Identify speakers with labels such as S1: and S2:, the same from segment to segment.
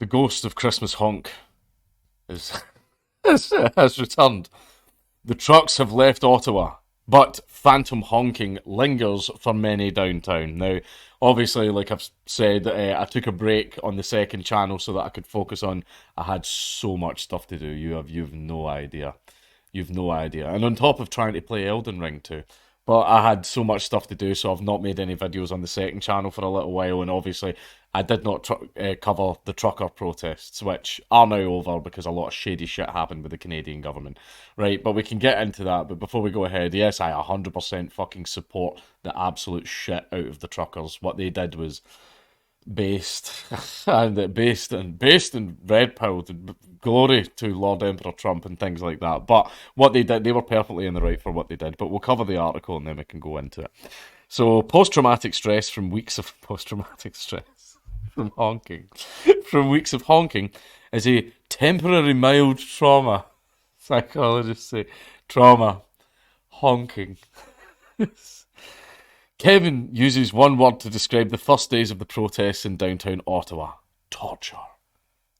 S1: The ghost of Christmas Honk is, has returned. The trucks have left Ottawa, but phantom honking lingers for many downtown. Now, obviously, like I've said, I took a break on the second channel so that I could focus on. I had so much stuff to do. You've no idea. You've no idea. And on top of trying to play Elden Ring too. But I had so much stuff to do, so I've not made any videos on the second channel for a little while. And obviously, I did not cover the trucker protests, which are now over because a lot of shady shit happened with the Canadian government. Right, but we can get into that. But before we go ahead, yes, I 100% fucking support the absolute shit out of the truckers. What they did was based and red pilled. Glory to Lord Emperor Trump and things like that. But what they did, they were perfectly in the right for what they did. But we'll cover the article and then we can go into it. So post-traumatic stress from weeks of post-traumatic stress from honking is a temporary mild trauma. Psychologists say trauma honking. Kevin uses one word to describe the first days of the protests in downtown Ottawa: torture.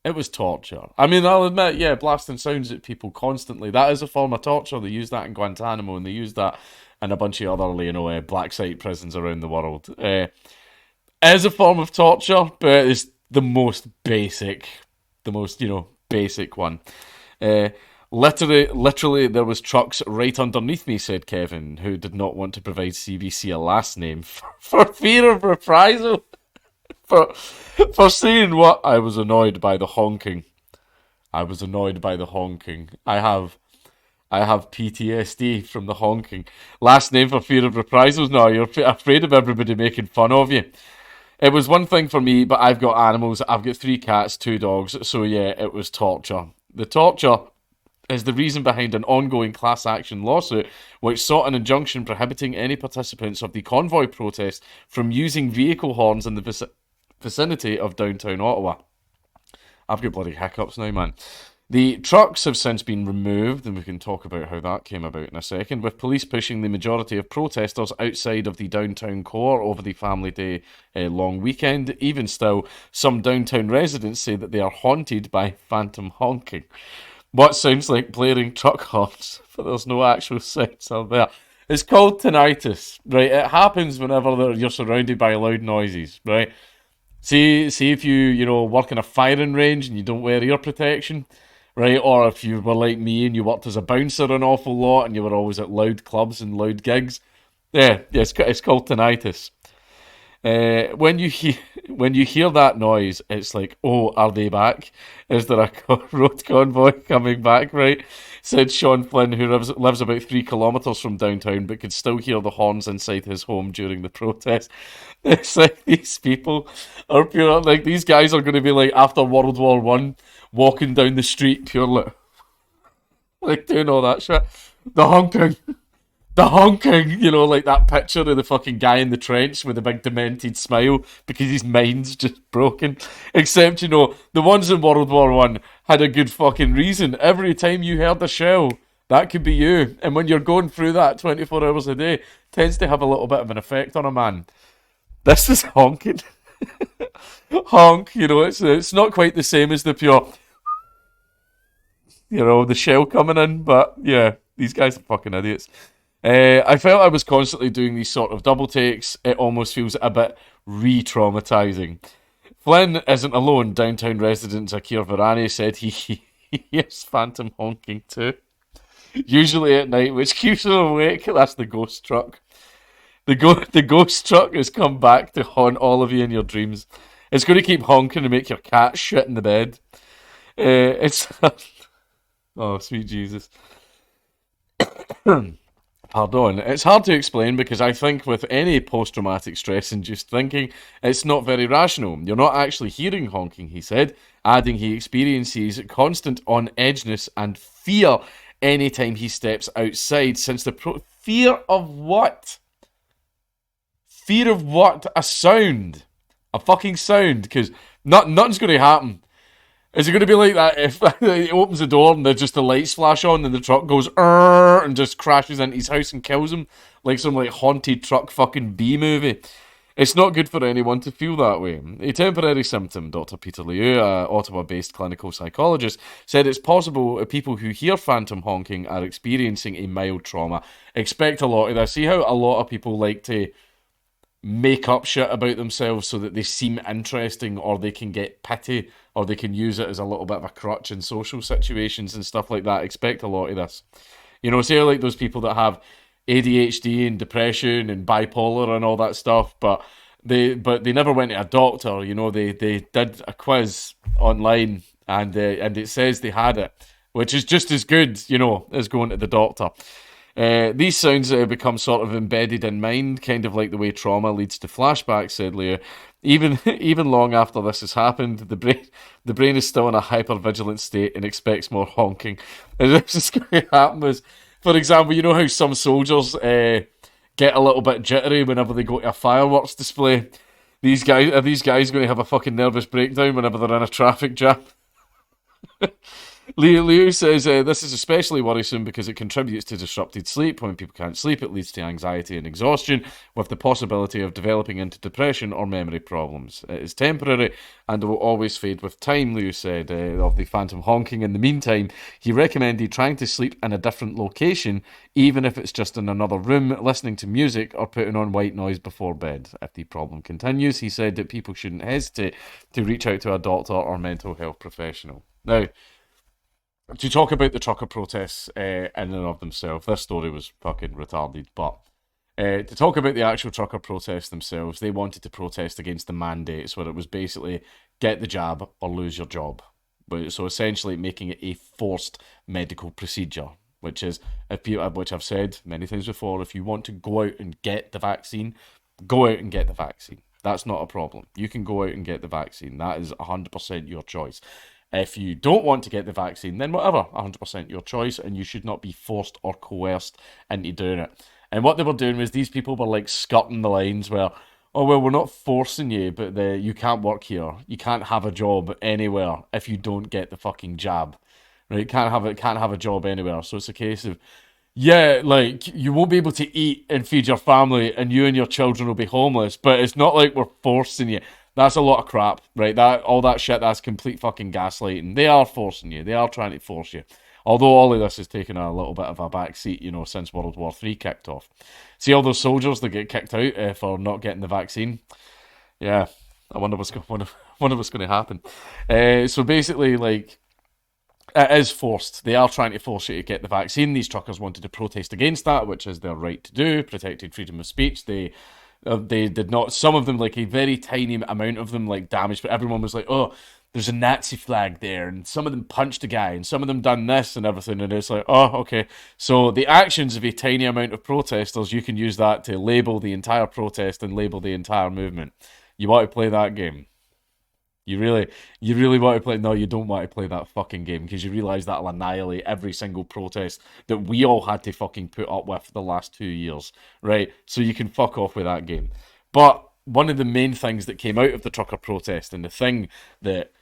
S1: It was torture. I mean, I'll admit, yeah, blasting sounds at people constantly. That is a form of torture. They use that in Guantanamo and they use that in a bunch of other, black site prisons around the world. It is a form of torture, but it's the most basic, basic one. Literally, there was trucks right underneath me, said Kevin, who did not want to provide CBC a last name for fear of reprisal. For saying what? I was annoyed by the honking. I have PTSD from the honking. Last name for fear of reprisals? No, you're afraid of everybody making fun of you. It was one thing for me, but I've got animals. I've got 3 cats, 2 dogs. So yeah, it was torture. The torture is the reason behind an ongoing class action lawsuit which sought an injunction prohibiting any participants of the convoy protest from using vehicle horns in the vicinity of downtown Ottawa. I've got bloody hiccups now, man. The trucks have since been removed, and we can talk about how that came about in a second, with police pushing the majority of protesters outside of the downtown core over the Family Day long weekend. Even still, some downtown residents say that they are haunted by phantom honking. What sounds like blaring truck horns, but there's no actual sounds out there. It's called tinnitus, right? It happens whenever you're surrounded by loud noises, right? See if you work in a firing range and you don't wear ear protection, right? Or if you were like me and you worked as a bouncer an awful lot and you were always at loud clubs and loud gigs. Yeah, it's called tinnitus. When you hear that noise, it's like, oh, are they back? Is there a road convoy coming back? Right? Said Sean Flynn, who lives about 3 kilometres from downtown, but could still hear the horns inside his home during the protest. It's like these people are pure. Like these guys are going to be like after World War One, walking down the street pure like doing all that shit. The honking. The honking, like that picture of the fucking guy in the trench with a big demented smile because his mind's just broken. Except, the ones in World War One had a good fucking reason. Every time you heard a shell, that could be you. And when you're going through that 24 hours a day, tends to have a little bit of an effect on a man. This is honking. Honk, it's not quite the same as the pure, the shell coming in, but yeah, these guys are fucking idiots. I felt I was constantly doing these sort of double takes. It almost feels a bit re-traumatizing. Flynn isn't alone. Downtown resident Zakir Virani said he hears phantom honking too. Usually at night, which keeps him awake. That's the ghost truck. The ghost truck has come back to haunt all of you in your dreams. It's going to keep honking and make your cat shit in the bed. It's... oh, sweet Jesus. Pardon. It's hard to explain because I think with any post-traumatic stress-induced thinking, it's not very rational. You're not actually hearing honking, he said, adding he experiences constant on-edgeness and fear anytime he steps outside since the fear of what? Fear of what? A sound. A fucking sound, because nothing's going to happen. Is it going to be like that if he opens the door and the lights flash on and the truck goes and just crashes into his house and kills him like some haunted truck fucking B movie? It's not good for anyone to feel that way. A temporary symptom, Dr. Peter Liu, a Ottawa-based clinical psychologist, said it's possible people who hear phantom honking are experiencing a mild trauma. Expect a lot of this. See how a lot of people like to make up shit about themselves so that they seem interesting, or they can get pity, or they can use it as a little bit of a crutch in social situations and stuff like that. Expect a lot of this. You know, say like those people that have ADHD and depression and bipolar and all that stuff, but they never went to a doctor. You know, they did a quiz online, and it says they had it, which is just as good, you know, as going to the doctor. These sounds become sort of embedded in mind, kind of like the way trauma leads to flashbacks, said Lear. Even even long after this has happened, the brain is still in a hyper-vigilant state and expects more honking. And this is going to happen is, for example, you know how some soldiers get a little bit jittery whenever they go to a fireworks display? These guys going to have a fucking nervous breakdown whenever they're in a traffic jam? Liu says this is especially worrisome because it contributes to disrupted sleep. When people can't sleep, it leads to anxiety and exhaustion, with the possibility of developing into depression or memory problems. It is temporary and will always fade with time, Liu said of the phantom honking. In the meantime, he recommended trying to sleep in a different location, even if it's just in another room, listening to music or putting on white noise before bed. If the problem continues, he said that people shouldn't hesitate to reach out to a doctor or mental health professional. Now, to talk about the trucker protests in and of themselves, this story was fucking retarded. But to talk about the actual trucker protests themselves, they wanted to protest against the mandates, where it was basically get the jab or lose your job. So essentially, making it a forced medical procedure, which is, which I've said many times before, if you want to go out and get the vaccine, go out and get the vaccine. That's not a problem. You can go out and get the vaccine. That is 100% your choice. If you don't want to get the vaccine, then whatever, 100% your choice, and you should not be forced or coerced into doing it. And what they were doing was these people were like skirting the lines where, oh, well, we're not forcing you, but you can't work here. You can't have a job anywhere if you don't get the fucking jab. Right? Can't have a job anywhere. So it's a case of, yeah, like, you won't be able to eat and feed your family, and you and your children will be homeless, but it's not like we're forcing you. That's a lot of crap, right? All that shit, that's complete fucking gaslighting. They are forcing you. They are trying to force you. Although all of this has taken a little bit of a back seat, you know, since World War III kicked off. See all those soldiers that get kicked out for not getting the vaccine? Yeah, I wonder what's going to happen. So basically, like, it is forced. They are trying to force you to get the vaccine. These truckers wanted to protest against that, which is their right to do, protected freedom of speech. They did not. Some of them, like a very tiny amount of them, like damaged. But everyone was like, "Oh, there's a Nazi flag there," and some of them punched a guy, and some of them done this and everything. And it's like, "Oh, okay." So the actions of a tiny amount of protesters, you can use that to label the entire protest and label the entire movement. You want to play that game? You really want to play? No, you don't want to play that fucking game, because you realize that'll annihilate every single protest that we all had to fucking put up with for the last 2 years, right? So you can fuck off with that game. But one of the main things that came out of the trucker protest, and the thing that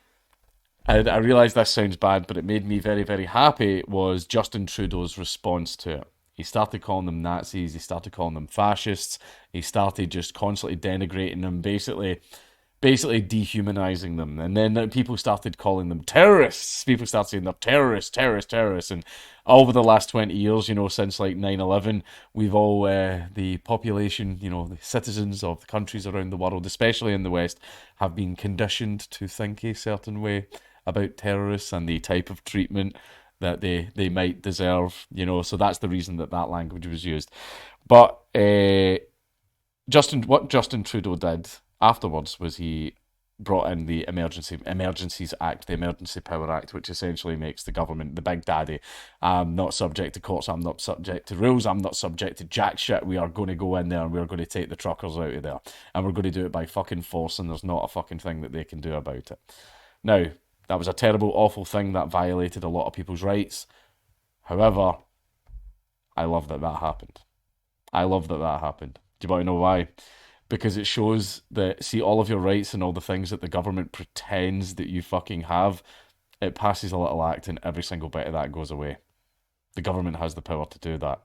S1: I realize this sounds bad, but it made me very, very happy, was Justin Trudeau's response to it. He started calling them Nazis. He started calling them fascists. He started just constantly denigrating them, basically dehumanizing them. And then people started calling them terrorists. People started saying they're terrorists, terrorists, terrorists. And over the last 20 years, you know, since like 9/11, we've all, the population, you know, the citizens of the countries around the world, especially in the West, have been conditioned to think a certain way about terrorists and the type of treatment that they might deserve, you know. So that's the reason that that language was used. But what Justin Trudeau did afterwards was he brought in the Emergencies Act, the Emergency Power Act, which essentially makes the government the big daddy. I'm not subject to courts. I'm not subject to rules. I'm not subject to jack shit. We are going to go in there and we're going to take the truckers out of there, and we're going to do it by fucking force. And there's not a fucking thing that they can do about it. Now, that was a terrible, awful thing that violated a lot of people's rights. However, I love that that happened. I love that that happened. Do you want to know why? Because it shows that, see, all of your rights and all the things that the government pretends that you fucking have, it passes a little act and every single bit of that goes away. The government has the power to do that.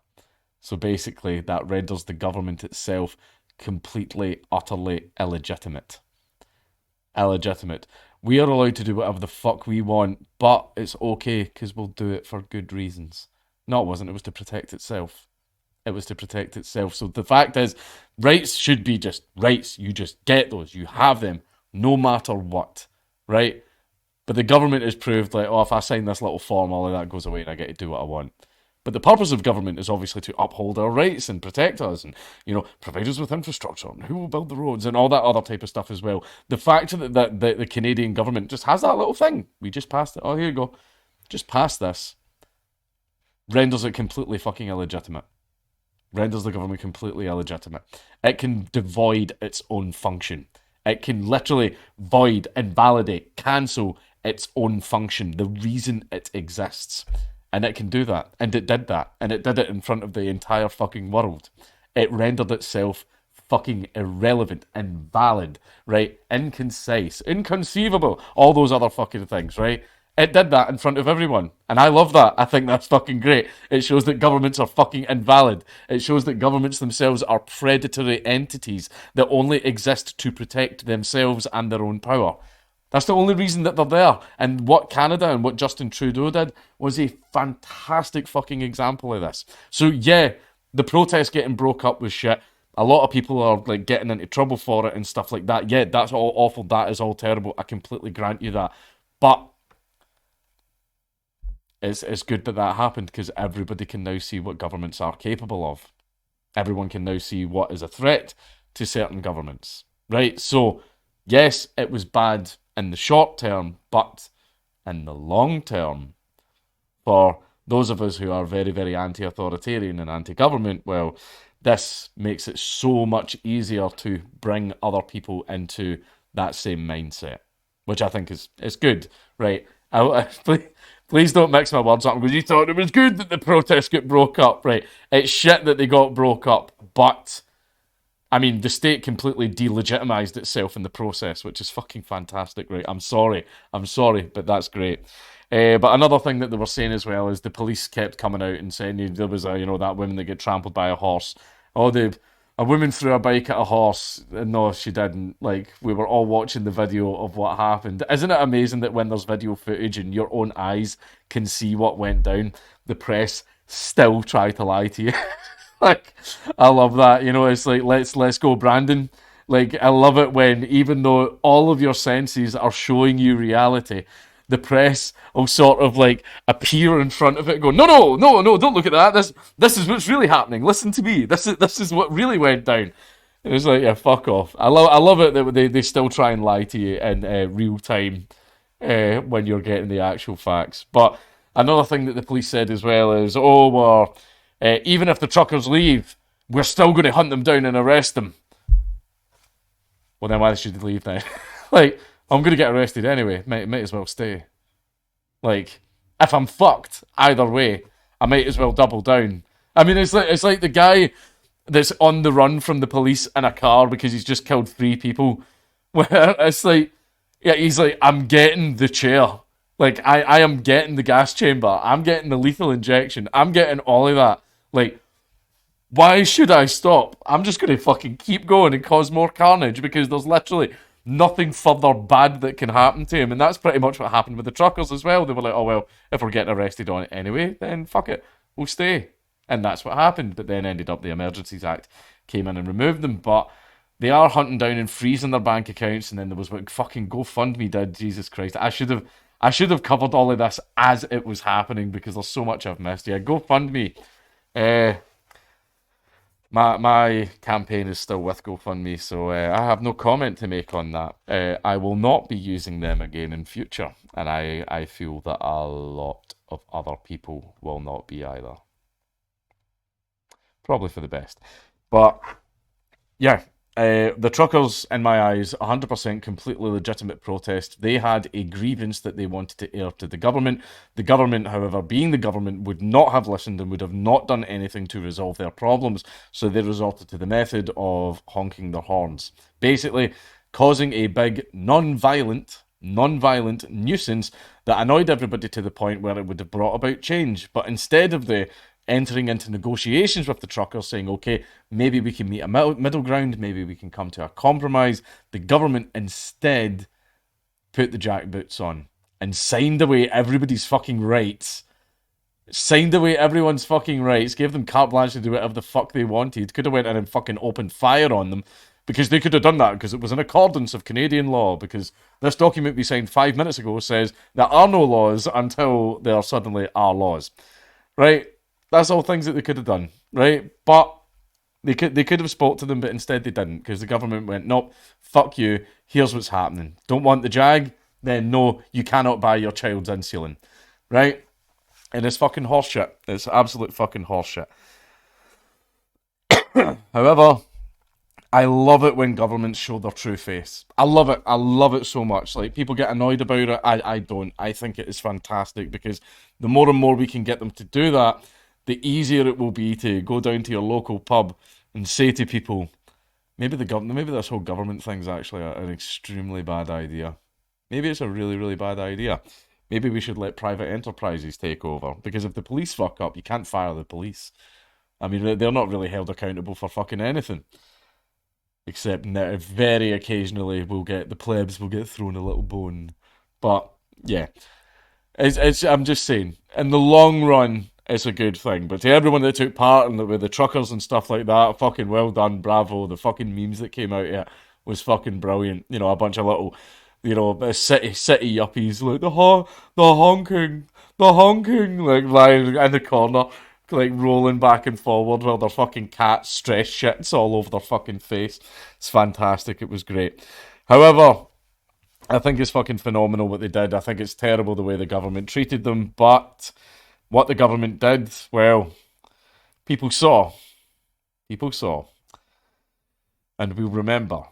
S1: So basically, that renders the government itself completely, utterly illegitimate. Illegitimate. We are allowed to do whatever the fuck we want, but it's okay because we'll do it for good reasons. No, it wasn't. It was to protect itself. It was to protect itself. So the fact is, rights should be just rights. You just get those. You have them no matter what, right? But the government has proved like, oh, if I sign this little form, all of that goes away and I get to do what I want. But the purpose of government is obviously to uphold our rights and protect us and, provide us with infrastructure and who will build the roads and all that other type of stuff as well. The fact that the Canadian government just has that little thing. We just passed it. Oh, here you go. Just pass this. Renders it completely fucking illegitimate. Renders the government completely illegitimate. It can devoid its own function. It can literally void, invalidate, cancel its own function, the reason it exists. And it can do that. And it did that. And it did it in front of the entire fucking world. It rendered itself fucking irrelevant, invalid, right? Inconcise, inconceivable, all those other fucking things, right? It did that in front of everyone. And I love that. I think that's fucking great. It shows that governments are fucking invalid. It shows that governments themselves are predatory entities that only exist to protect themselves and their own power. That's the only reason that they're there. And what Canada and what Justin Trudeau did was a fantastic fucking example of this. So yeah, the protest getting broke up was shit. A lot of people are like getting into trouble for it and stuff like that. Yeah, that's all awful. That is all terrible. I completely grant you that. But it's good that that happened because everybody can now see what governments are capable of. Everyone can now see what is a threat to certain governments, right? So, yes, it was bad in the short term, but in the long term, for those of us who are very, very anti-authoritarian and anti-government, well, this makes it so much easier to bring other people into that same mindset, which I think is good, right? Please don't mix my words up because you thought it was good that the protests got broke up, right? It's shit that they got broke up, but I mean, the state completely delegitimized itself in the process, which is fucking fantastic, right? I'm sorry, but that's great. But another thing that they were saying as well is the police kept coming out and saying there was that woman that get trampled by a horse. Oh, a woman threw a bike at a horse. No, she didn't. Like, we were all watching the video of what happened. Isn't it amazing that when there's video footage and your own eyes can see what went down, the press still try to lie to you? Like, I love that. It's like, let's go, Brandon. Like, I love it when, even though all of your senses are showing you reality, the press will sort of like appear in front of it and go, no, don't look at that. This is what's really happening. Listen to me. This is what really went down. And it's like, yeah, fuck off. I love it that they still try and lie to you in real time when you're getting the actual facts. But another thing that the police said as well is, even if the truckers leave, we're still going to hunt them down and arrest them. Well, then why should they leave now? Like, I'm going to get arrested anyway. Might as well stay. Like, if I'm fucked either way, I might as well double down. I mean, it's like the guy that's on the run from the police in a car because he's just killed 3 people. Where it's like, yeah, he's like, I'm getting the chair. Like, I am getting the gas chamber. I'm getting the lethal injection. I'm getting all of that. Like, why should I stop? I'm just going to fucking keep going and cause more carnage because there's literally nothing further bad that can happen to him. And that's pretty much what happened with the truckers as well. They were like, oh, well, if we're getting arrested on it anyway, then fuck it. We'll stay. And that's what happened. But then ended up the Emergencies Act came in and removed them. But they are hunting down and freezing their bank accounts. And then there was what fucking GoFundMe did. Jesus Christ. I should have covered all of this as it was happening because there's so much I've missed. Yeah, GoFundMe. My campaign is still with GoFundMe, so I have no comment to make on that. I will not be using them again in future, and I feel that a lot of other people will not be either. Probably for the best. But, yeah, the truckers, in my eyes, 100% completely legitimate protest. They had a grievance that they wanted to air to the government. The government, however, being the government, would not have listened and would have not done anything to resolve their problems. So they resorted to the method of honking their horns. Basically, causing a big non-violent nuisance that annoyed everybody to the point where it would have brought about change. But instead of the entering into negotiations with the truckers, saying, okay, maybe we can meet a middle ground, maybe we can come to a compromise. The government instead put the jackboots on and signed away everybody's fucking rights. Signed away everyone's fucking rights, gave them carte blanche to do whatever the fuck they wanted. Could have went in and fucking opened fire on them, because they could have done that, because it was in accordance of Canadian law, because this document we signed 5 minutes ago says there are no laws until there suddenly are laws. Right? That's all things that they could have done. Right? But they could have spoke to them, but instead they didn't, because the government went, nope, fuck you, here's what's happening. Don't want the Jag? Then no, you cannot buy your child's insulin. Right? And it's fucking horseshit. It's absolute fucking horseshit. However, I love it when governments show their true face. I love it. I love it so much. Like, people get annoyed about it. I don't. I think it is fantastic, because the more and more we can get them to do that, the easier it will be to go down to your local pub and say to people, maybe this whole government thing's actually an extremely bad idea. Maybe it's a really, really bad idea. Maybe we should let private enterprises take over, because if the police fuck up, you can't fire the police. I mean, they're not really held accountable for fucking anything, except very occasionally the plebs will get thrown a little bone. But yeah, I'm just saying, in the long run, it's a good thing. But to everyone that took part in with the truckers and stuff like that, fucking well done, bravo. The fucking memes that came out of it was fucking brilliant. You know, a bunch of little, city yuppies, like the honking, like lying in the corner, like rolling back and forward while their fucking cat stress shits all over their fucking face. It's fantastic. It was great. However, I think it's fucking phenomenal what they did. I think it's terrible the way the government treated them, but what the government did, well, people saw. People saw. And we'll remember.